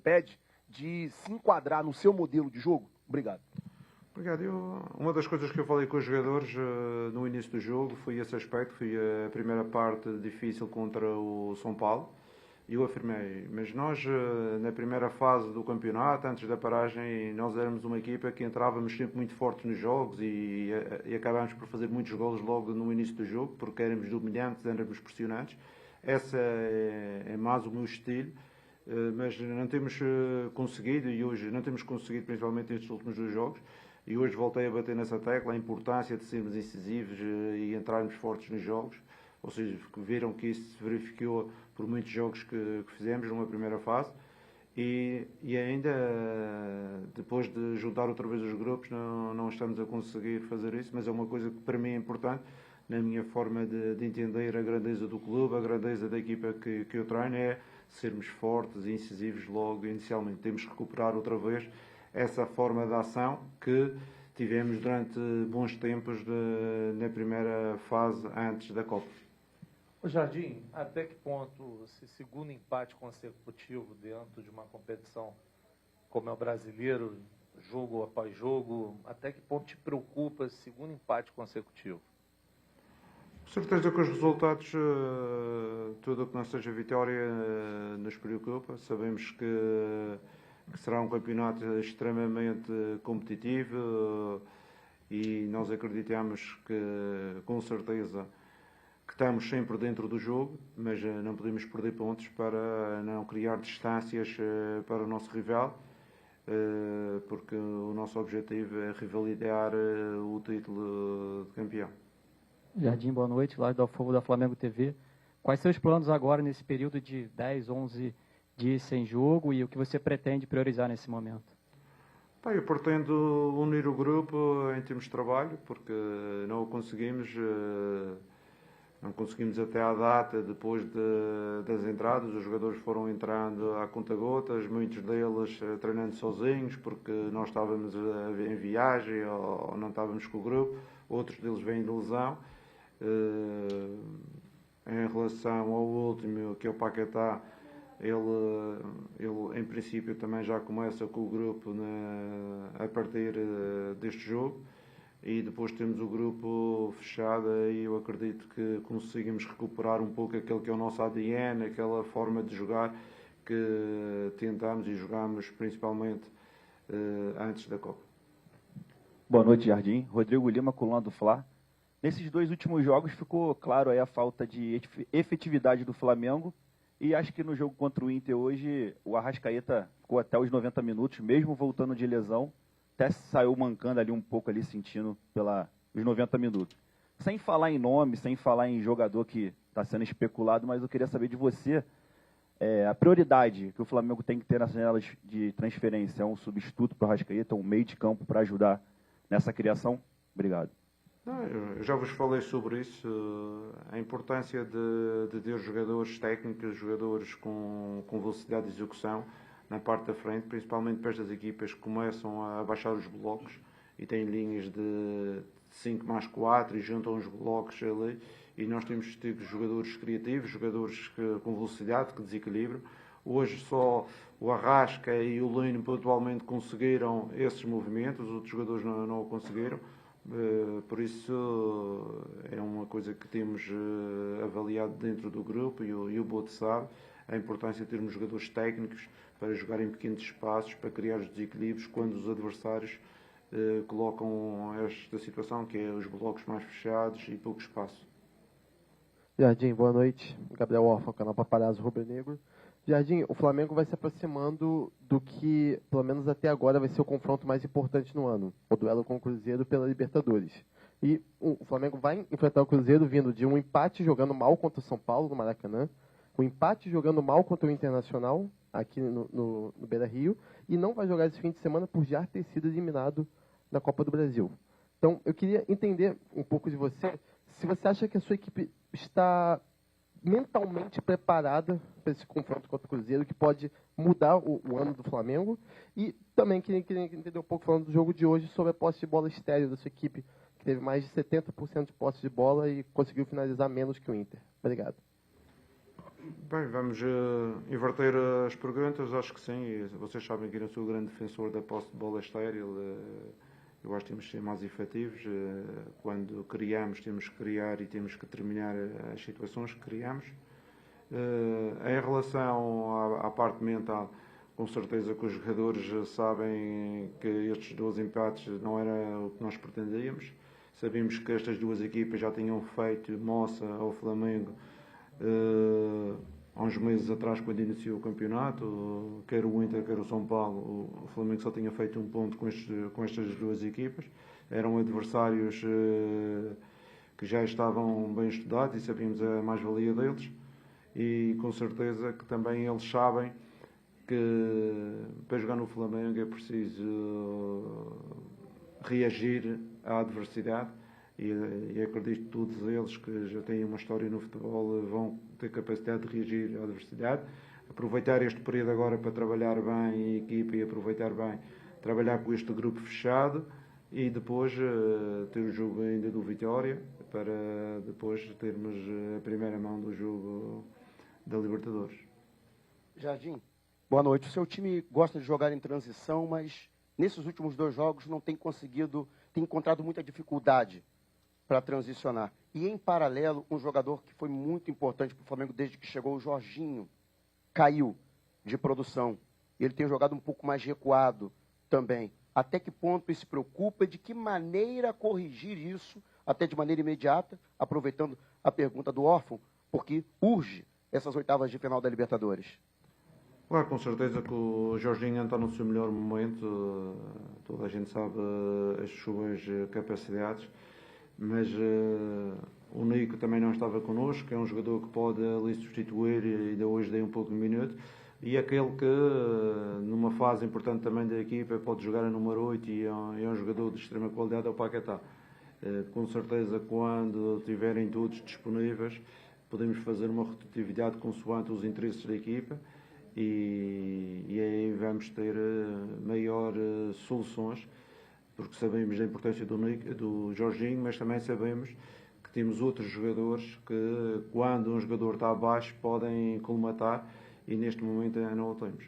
pede de se enquadrar no seu modelo de jogo? Obrigado. Obrigado. Uma das coisas que eu falei com os jogadores no início do jogo foi esse aspecto. Foi a primeira parte difícil contra o São Paulo. E eu afirmei, mas nós na primeira fase do campeonato, antes da paragem, nós éramos uma equipa que entrávamos sempre muito fortes nos jogos e acabámos por fazer muitos golos logo no início do jogo, porque éramos dominantes, éramos pressionantes. Essa é mais o meu estilo. Mas não temos conseguido, e hoje não temos conseguido, principalmente nestes últimos 2 jogos, e hoje voltei a bater nessa tecla, a importância de sermos incisivos e entrarmos fortes nos jogos, ou seja, viram que isso se verificou por muitos jogos que fizemos numa primeira fase, e ainda depois de juntar outra vez os grupos não estamos a conseguir fazer isso, mas é uma coisa que para mim é importante, na minha forma de entender a grandeza do clube, a grandeza da equipa que eu treino, é sermos fortes e incisivos logo inicialmente. Temos que recuperar outra vez essa forma de ação que tivemos durante bons tempos na primeira fase antes da Copa. O Jardim, até que ponto esse segundo empate consecutivo dentro de uma competição como é o Brasileiro, jogo após jogo, até que ponto te preocupa esse segundo empate consecutivo? Com certeza que os resultados, tudo o que não seja vitória, nos preocupa. Sabemos que será um campeonato extremamente competitivo e nós acreditamos que, com certeza, que estamos sempre dentro do jogo, mas não podemos perder pontos para não criar distâncias para o nosso rival, porque o nosso objetivo é revalidar o título de campeão. Jardim, boa noite, lá do Alfogo da Flamengo TV. Quais são os planos agora nesse período de 10, 11 dias sem jogo e o que você pretende priorizar nesse momento? Eu pretendo unir o grupo em termos de trabalho, porque não o conseguimos, não conseguimos até à data, depois das entradas, os jogadores foram entrando a conta-gotas, muitos deles treinando sozinhos, porque nós estávamos em viagem ou não estávamos com o grupo, outros deles vêm de lesão. Em relação ao último, que é o Paquetá, ele em princípio também já começa com o grupo a partir deste jogo, e depois temos o grupo fechado e eu acredito que conseguimos recuperar um pouco aquele que é o nosso ADN, aquela forma de jogar que tentamos e jogamos principalmente antes da Copa. Boa noite, Jardim. Rodrigo Lima, coluna do Fla. Nesses 2 últimos jogos ficou claro aí a falta de efetividade do Flamengo, e acho que no jogo contra o Inter hoje o Arrascaeta ficou até os 90 minutos, mesmo voltando de lesão, até saiu mancando ali um pouco, ali sentindo os 90 minutos. Sem falar em nome, sem falar em jogador que está sendo especulado, mas eu queria saber de você a prioridade que o Flamengo tem que ter nas janelas de transferência. É um substituto para o Arrascaeta, um meio de campo para ajudar nessa criação? Obrigado. Eu já vos falei sobre isso, a importância de ter jogadores técnicos, jogadores com velocidade de execução na parte da frente, principalmente para estas equipas que começam a baixar os blocos e têm linhas de 5+4 e juntam os blocos ali, e nós temos de ter jogadores criativos, jogadores com velocidade, que desequilibram. Hoje só o Arrasca e o Lino pontualmente conseguiram esses movimentos, os outros jogadores não o conseguiram. Por isso é uma coisa que temos avaliado dentro do grupo, e o Bote sabe a importância de termos jogadores técnicos para jogar em pequenos espaços, para criar os desequilíbrios quando os adversários colocam esta situação, que é os blocos mais fechados e pouco espaço. Jardim, boa noite. Gabriel Orfa, canal Paparazzo Rubro Negro. Jardim, o Flamengo vai se aproximando do que, pelo menos até agora, vai ser o confronto mais importante no ano, o duelo com o Cruzeiro pela Libertadores. E o Flamengo vai enfrentar o Cruzeiro vindo de um empate jogando mal contra o São Paulo, no Maracanã, um empate jogando mal contra o Internacional, aqui no Beira-Rio, e não vai jogar esse fim de semana por já ter sido eliminado da Copa do Brasil. Então, eu queria entender um pouco de você, se você acha que a sua equipe está mentalmente preparada para esse confronto contra o Cruzeiro, que pode mudar o ano do Flamengo. E também queria entender um pouco, falando do jogo de hoje, sobre a posse de bola estéril da sua equipe, que teve mais de 70% de posse de bola e conseguiu finalizar menos que o Inter. Obrigado. Bem, vamos inverter as perguntas, acho que sim. E vocês sabem que eu não sou o grande defensor da posse de bola estéril. Eu acho que temos que ser mais efetivos. Quando criamos, temos que criar e temos que terminar as situações que criamos. Em relação à parte mental, com certeza que os jogadores sabem que estes 2 empates não era o que nós pretendíamos. Sabíamos que estas 2 equipas já tinham feito moça ao Flamengo há uns meses atrás, quando iniciou o campeonato, quer o Inter, quer o São Paulo. O Flamengo só tinha feito 1 ponto com estas 2 equipas. Eram adversários que já estavam bem estudados e sabíamos a mais-valia deles. E com certeza que também eles sabem que para jogar no Flamengo é preciso reagir à adversidade e acredito que todos eles que já têm uma história no futebol vão ter capacidade de reagir à adversidade, aproveitar este período agora para trabalhar bem a equipa e aproveitar bem, trabalhar com este grupo fechado e depois ter o jogo ainda do Vitória para depois termos a primeira mão do jogo da Libertadores. Jardim, boa noite. O seu time gosta de jogar em transição, mas nesses últimos 2 jogos não tem conseguido, tem encontrado muita dificuldade para transicionar. E em paralelo, um jogador que foi muito importante para o Flamengo desde que chegou, o Jorginho, caiu de produção. Ele tem jogado um pouco mais recuado também. Até que ponto isso se preocupa e de que maneira corrigir isso, até de maneira imediata, aproveitando a pergunta do órfão, porque urge essas oitavas de final da Libertadores? Claro, com certeza que o Jorginho não está no seu melhor momento, toda a gente sabe as suas capacidades, mas o Nico também não estava connosco, é um jogador que pode ali substituir e ainda hoje dei um pouco de minuto, e aquele que numa fase importante também da equipa pode jogar a número 8 e é um jogador de extrema qualidade, é o Paquetá. Com certeza quando estiverem todos disponíveis podemos fazer uma rotatividade consoante os interesses da equipa e aí vamos ter maior soluções, porque sabemos da importância do Jorginho, mas também sabemos que temos outros jogadores que, quando um jogador está abaixo, podem colmatar e neste momento ainda não o temos.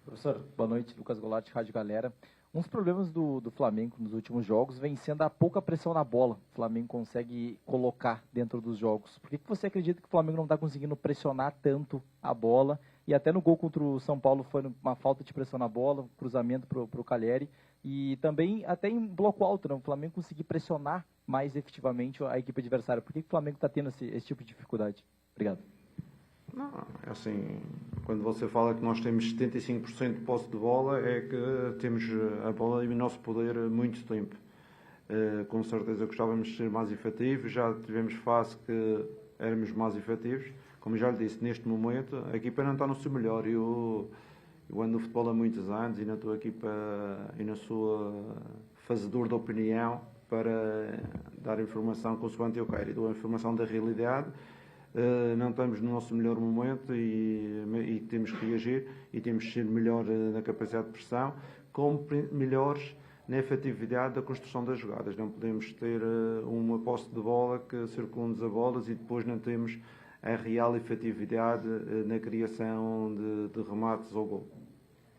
Professor, boa noite. Lucas Golatti, Rádio Galera. Um dos problemas do Flamengo nos últimos jogos vem sendo a pouca pressão na bola. O Flamengo consegue colocar dentro dos jogos. Por que você acredita que o Flamengo não está conseguindo pressionar tanto a bola? E até no gol contra o São Paulo foi uma falta de pressão na bola, um cruzamento para o Calleri. E também até em bloco alto, né? O Flamengo conseguir pressionar mais efetivamente a equipe adversária. Por que o Flamengo está tendo esse tipo de dificuldade? Obrigado. Não, é assim, quando você fala que nós temos 75% de posse de bola, é que temos a bola em nosso poder há muito tempo. Com certeza gostávamos de ser mais efetivos, já tivemos fase que éramos mais efetivos. Como já lhe disse, neste momento a equipa não está no seu melhor. Eu ando no futebol há muitos anos e não estou aqui e não sou fazedor de opinião para dar informação consoante eu quero. Eu dou a informação da realidade. Não estamos no nosso melhor momento e temos que reagir e temos que ser melhor na capacidade de pressão, como melhores na efetividade da construção das jogadas. Não podemos ter uma posse de bola que circunda as bolas e depois não temos a real efetividade na criação de remates ao gol.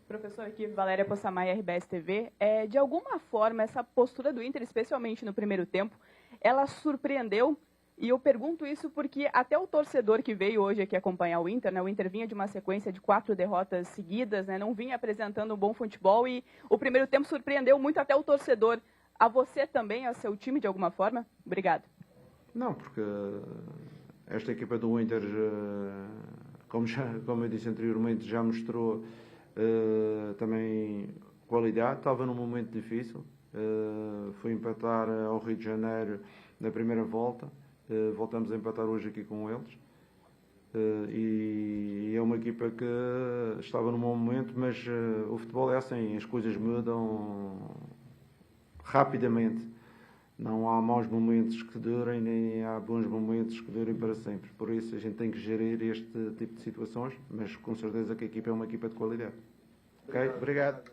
Professor, aqui Valéria Poçamai, RBS TV. De alguma forma, essa postura do Inter, especialmente no primeiro tempo, ela surpreendeu. E eu pergunto isso porque até o torcedor que veio hoje aqui acompanhar o Inter, né, o Inter vinha de uma sequência de 4 derrotas seguidas, né, não vinha apresentando um bom futebol e o primeiro tempo surpreendeu muito até o torcedor. A você também, a seu time, de alguma forma? Obrigado. Não, porque esta equipa do Inter, como eu disse anteriormente, já mostrou também qualidade. Estava num momento difícil. Foi empatar ao Rio de Janeiro na primeira volta. Voltamos a empatar hoje aqui com eles. E é uma equipa que estava num bom momento, mas o futebol é assim, as coisas mudam rapidamente. Não há maus momentos que durem, nem há bons momentos que durem para sempre. Por isso a gente tem que gerir este tipo de situações, mas com certeza que a equipa é uma equipa de qualidade. Ok? Obrigado.